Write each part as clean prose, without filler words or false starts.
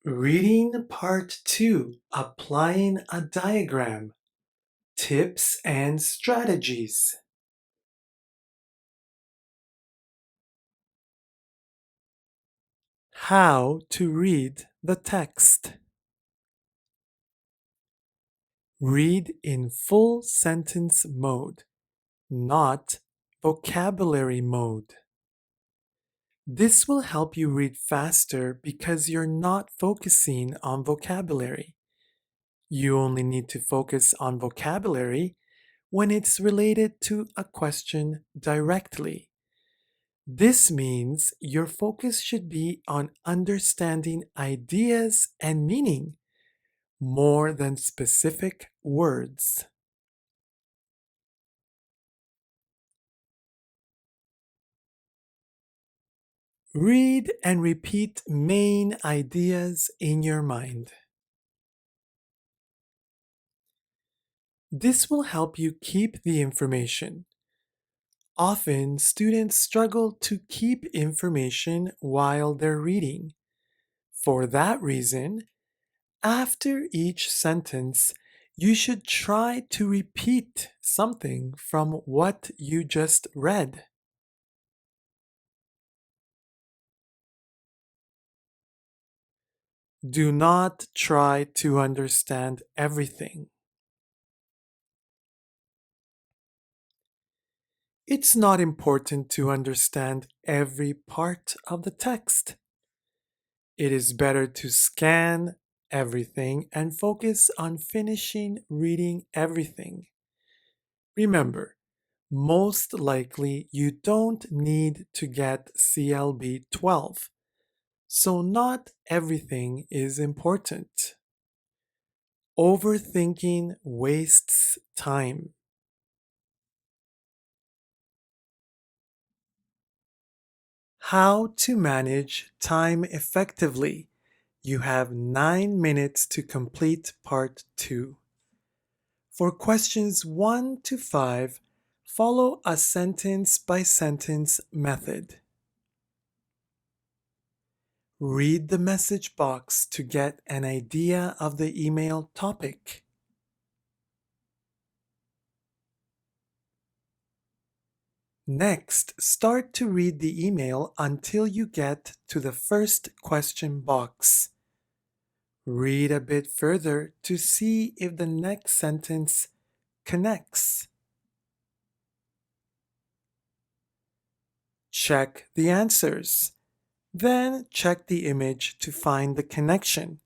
Reading Part 2, Applying a Diagram, Tips and Strategies. How to read the text. Read in full sentence mode, not vocabulary mode. This will help you read faster because you're not focusing on vocabulary. You only need to focus on vocabulary when it's related to a question directly. This means your focus should be on understanding ideas and meaning more than specific words. Read and repeat main ideas in your mind. This will help you keep the information. Often, students struggle to keep information while they're reading. For that reason, after each sentence, you should try to repeat something from what you just read. Do not try to understand everything. It's not important to understand every part of the text. It is better to scan everything and focus on finishing reading everything. Remember, most likely you don't need to get CLB 12, so not everything is important. Overthinking wastes time. How to manage time effectively. You have 9 minutes to complete part 2. For questions 1 to 5, follow a sentence by sentence method. Read the message box to get an idea of the email topic. Next, start to read the email until you get to the first question box. Read a bit further to see if the next sentence connects. Check the answers. Then check the image to find the connection.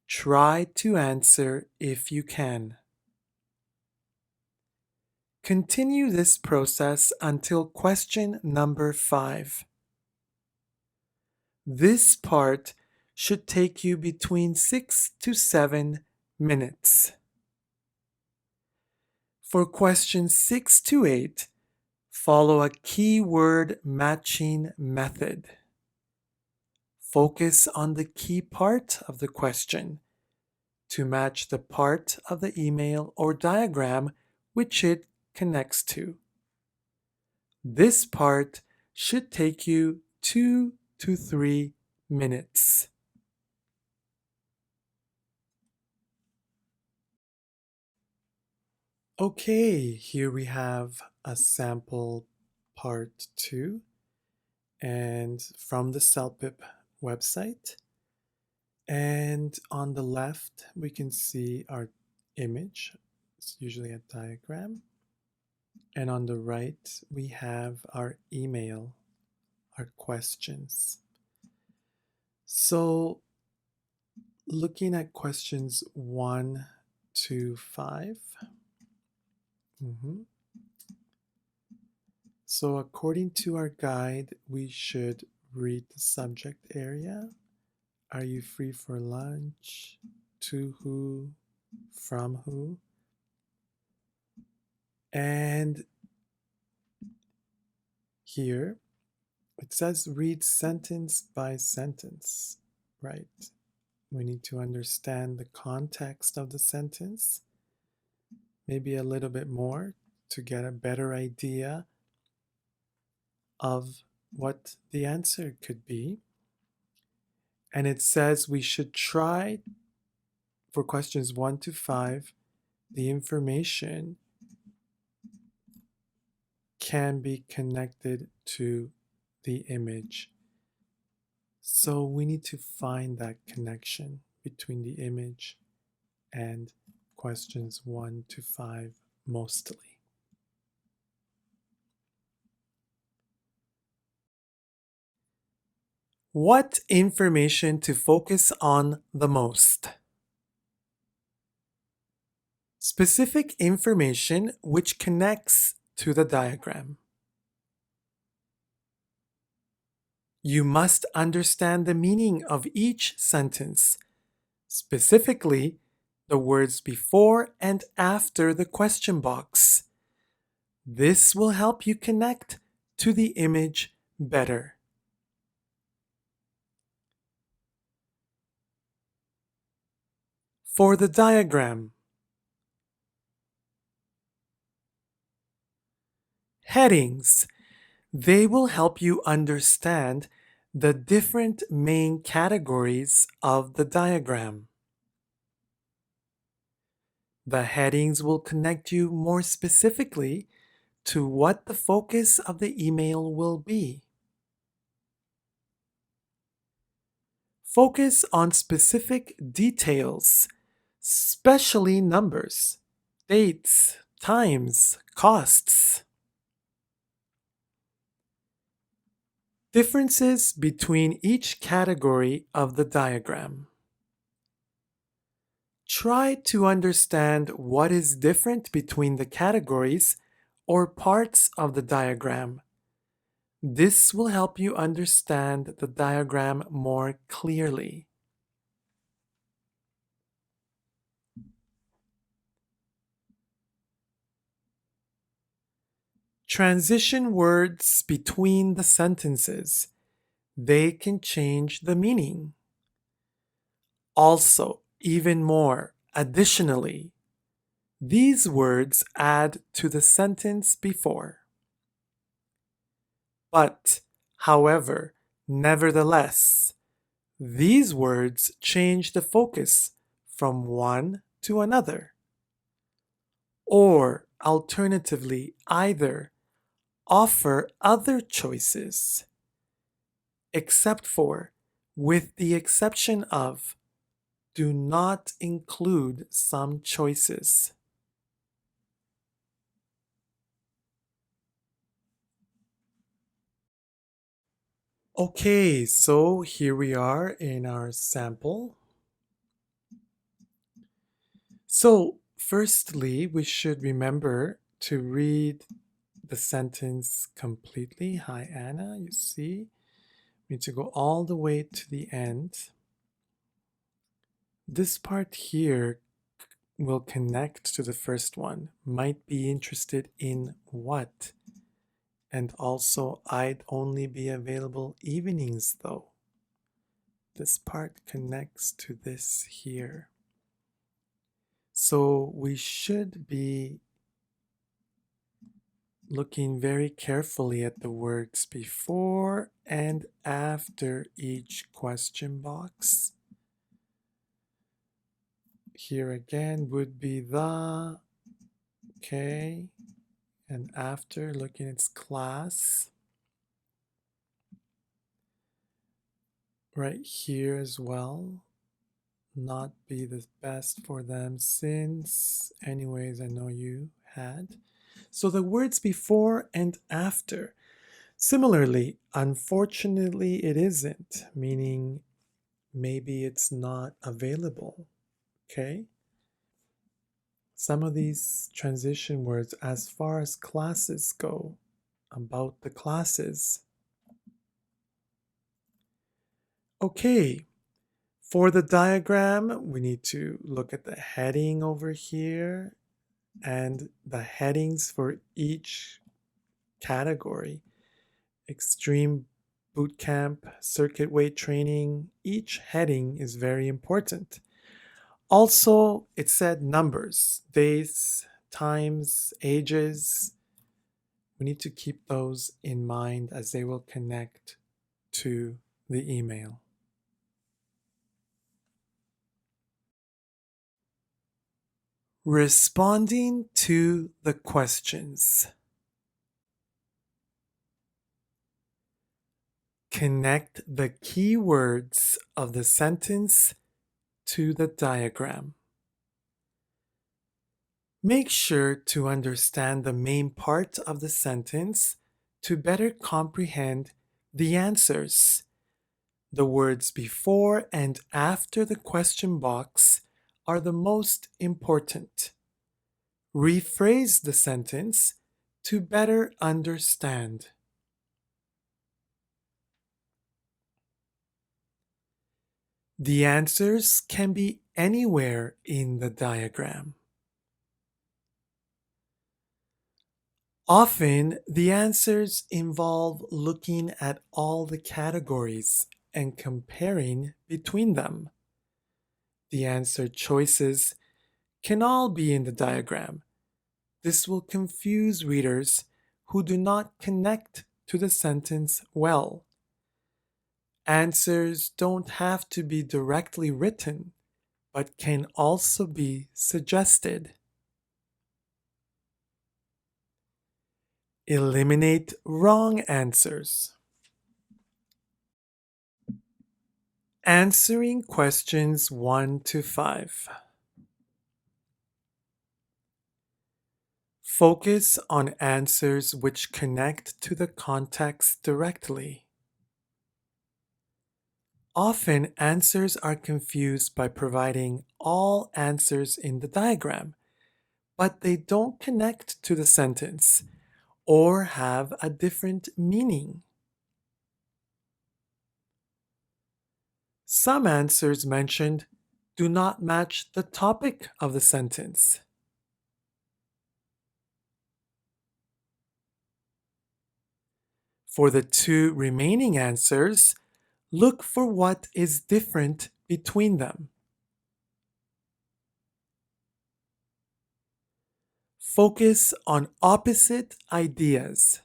Try to answer if you can. Continue this process until question number 5. This part should take you between 6 to 7 minutes. For questions 6 to 8, follow a keyword matching method. Focus on the key part of the question to match the part of the email or diagram which it connects to. This part should take you 2 to 3 minutes. Okay, here we have a sample part 2 and from the CELPIP website. And on the left, we can see our image. It's usually a diagram. And on the right, we have our email, our questions. So looking at questions 1 to 5. So according to our guide, we should read the subject area. Are you free for lunch? To who? From who? And here it says read sentence by sentence, right? We need to understand the context of the sentence, maybe a little bit more to get a better idea of what the answer could be. And it says we should try for questions 1 to 5, the information can be connected to the image. So we need to find that connection between the image and questions 1 to 5 mostly. What information to focus on the most? Specific information which connects to the diagram. You must understand the meaning of each sentence, specifically the words before and after the question box. This will help you connect to the image better. For the diagram, headings. They will help you understand the different main categories of the diagram. The headings will connect you more specifically to what the focus of the email will be. Focus on specific details, especially numbers, dates, times, costs. Differences between each category of the diagram. Try to understand what is different between the categories or parts of the diagram. This will help you understand the diagram more clearly. Transition words between the sentences. They can change the meaning. Also, even more, additionally, these words add to the sentence before. But, however, nevertheless, these words change the focus from one to another. Or, alternatively, either offer other choices, except for, with the exception of, do not include some choices. Okay, so here we are in our sample. So, firstly, we should remember to read the sentence completely. Hi, Anna, you see? We need to go all the way to the end. This part here will connect to the first one. Might be interested in what? And also, I'd only be available evenings though. This part connects to this here. So we should be looking very carefully at the words before and after each question box. Here again would be the, okay, and after looking at its class. Right here as well, not be the best for them since, anyways, I know you had. So the words before and after. Similarly, unfortunately, it isn't, meaning maybe it's not available. Okay? Some of these transition words, as far as classes go, about the classes. Okay, for the diagram, we need to look at the heading over here and the headings for each category. Extreme boot camp, circuit weight training, each heading is very important. Also, it said numbers, days, times, ages. We need to keep those in mind as they will connect to the email. Responding to the questions. Connect the key words of the sentence to the diagram. Make sure to understand the main part of the sentence to better comprehend the answers. The words before and after the question box are the most important. Rephrase the sentence to better understand. The answers can be anywhere in the diagram. Often, the answers involve looking at all the categories and comparing between them. The answer choices can all be in the diagram. This will confuse readers who do not connect to the sentence well. Answers don't have to be directly written, but can also be suggested. Eliminate wrong answers. Answering questions 1 to 5. Focus on answers which connect to the context directly. Often, answers are confused by providing all answers in the diagram, but they don't connect to the sentence or have a different meaning. Some answers mentioned do not match the topic of the sentence. For the two remaining answers, look for what is different between them. Focus on opposite ideas.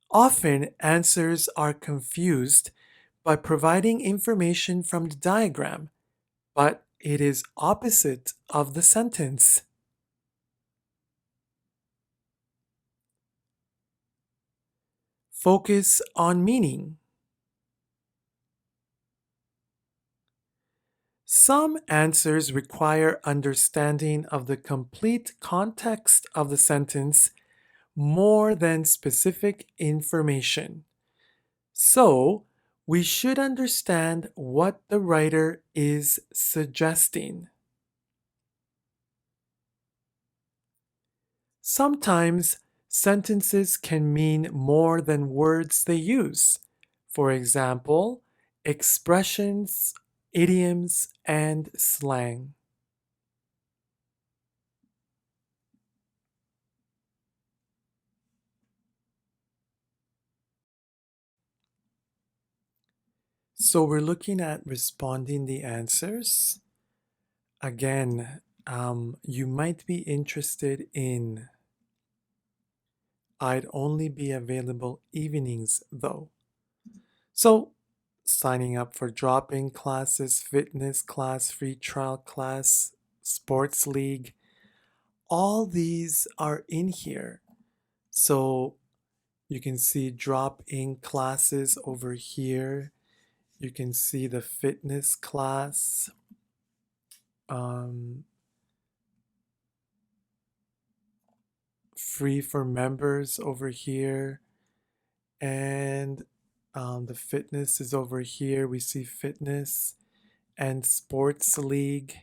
Often, answers are confused by providing information from the diagram, but it is opposite of the sentence. Focus on meaning. Some answers require understanding of the complete context of the sentence more than specific information. So, we should understand what the writer is suggesting. Sometimes sentences can mean more than words they use. For example, expressions, idioms, and slang. So we're looking at responding the answers. Again, you might be interested in I'd only be available evenings though. So signing up for drop-in classes, fitness class, free trial class, sports league, all these are in here. So you can see drop-in classes over here. You can see the fitness class. Um, Free for members over here. And the fitness is over here. We see fitness and sports league.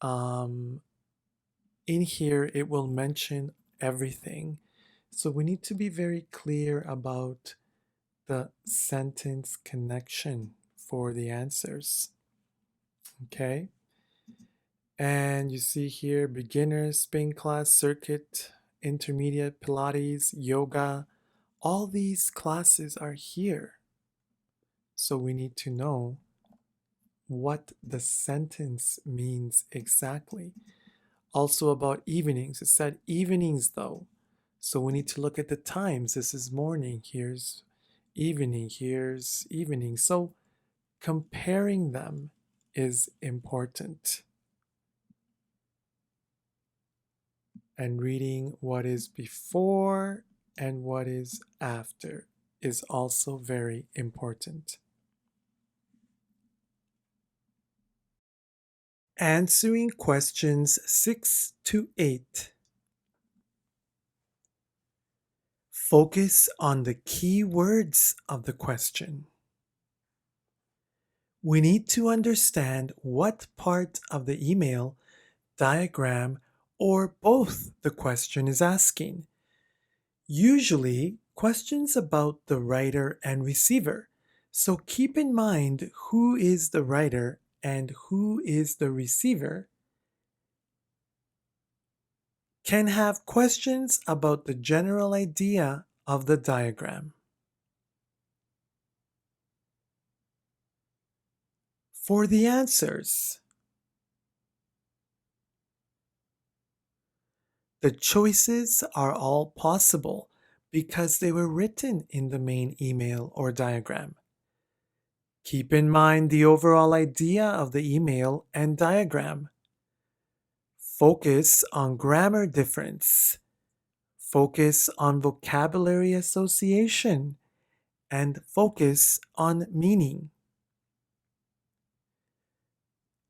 Um, in here, it will mention everything. So we need to be very clear about the sentence connection for the answers. Okay. And you see here beginner, spin class, circuit, intermediate, Pilates, yoga. All these classes are here. So we need to know what the sentence means exactly. Also about evenings. It said evenings though. So we need to look at the times. This is morning. Here's evening. Here's evening. So comparing them is important. And reading what is before and what is after is also very important. Answering questions 6 to 8. Focus on the key words of the question. We need to understand what part of the email, diagram, or both the question is asking. Usually, questions about the writer and receiver. So keep in mind who is the writer and who is the receiver. Can have questions about the general idea of the diagram. For the answers, the choices are all possible because they were written in the main email or diagram. Keep in mind the overall idea of the email and diagram. Focus on grammar difference. Focus on vocabulary association. And focus on meaning.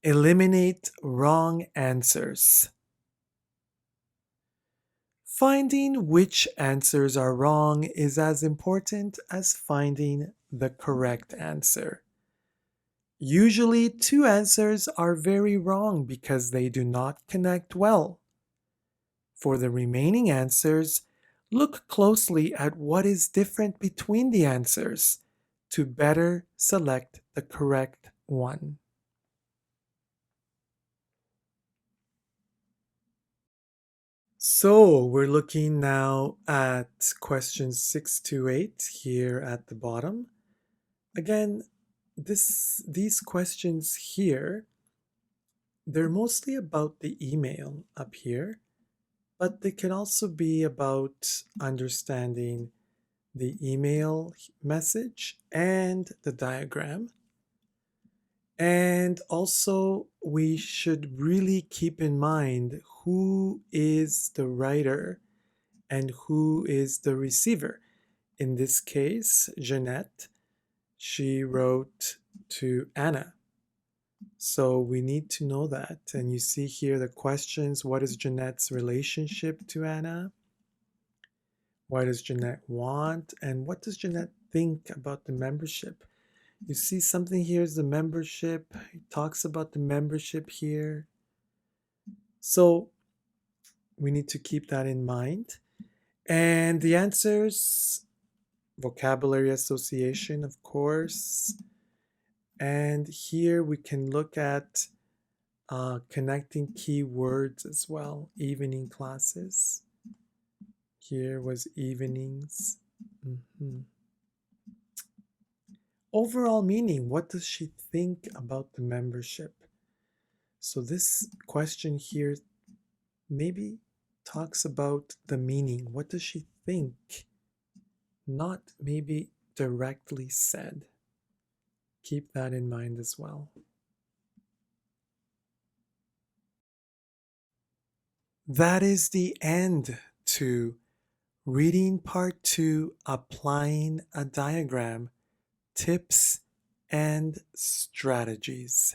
Eliminate wrong answers. Finding which answers are wrong is as important as finding the correct answer. Usually, two answers are very wrong because they do not connect well. For the remaining answers, look closely at what is different between the answers to better select the correct one. So we're looking now at questions 6 to 8 here at the bottom. Again, these questions here, they're mostly about the email up here, but they can also be about understanding the email message and the diagram. And also, we should really keep in mind who is the writer and who is the receiver. In this case, Jeanette, she wrote to Anna. So we need to know that. And you see here the questions. What is Jeanette's relationship to Anna? What does Jeanette want? And what does Jeanette think about the membership? You see something here is the membership. It talks about the membership here. So we need to keep that in mind. And the answers, vocabulary association, of course. And here we can look at connecting keywords as well, evening classes. Here was evenings. Overall meaning, what does she think about the membership? So this question here maybe talks about the meaning. What does she think? Not maybe directly said. Keep that in mind as well. That is the end to reading part 2, applying a diagram, tips and strategies.